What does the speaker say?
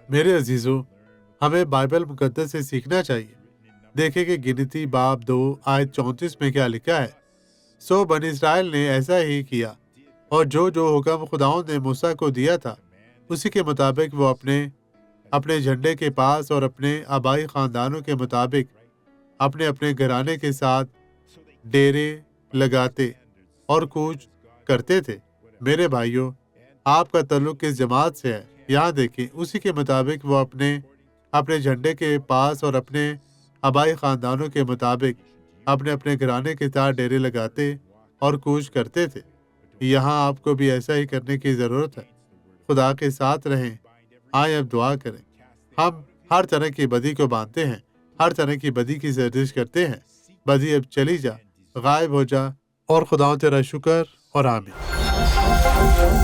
میرے عزیزوں، ہمیں بائبل مقدس سے سیکھنا چاہیے۔ دیکھیں کہ گنتی باب 2 آیت 34 میں کیا لکھا ہے۔ سو بنی اسرائیل نے ایسا ہی کیا، اور جو حکم خداوند نے موسیٰ کو دیا تھا اسی کے مطابق وہ اپنے جھنڈے کے پاس اور اپنے آبائی خاندانوں کے مطابق اپنے گھرانے کے ساتھ ڈیرے لگاتے اور کوچ کرتے تھے۔ میرے بھائیوں، آپ کا تعلق کس جماعت سے ہے؟ یہاں دیکھیں، اسی کے مطابق وہ اپنے جھنڈے کے پاس اور اپنے آبائی خاندانوں کے مطابق اپنے گھرانے کے ساتھ ڈیرے لگاتے اور کوچ کرتے تھے۔ یہاں آپ کو بھی ایسا ہی کرنے کی ضرورت ہے۔ خدا کے ساتھ رہیں۔ آئیں اب دعا کریں۔ ہم ہر طرح کی بدی کو باندھتے ہیں، ہر طرح کی بدی کی گردش کرتے ہیں۔ بدی اب چلی جا، غائب ہو جا، اور خدا تیرا شکر اور آمین۔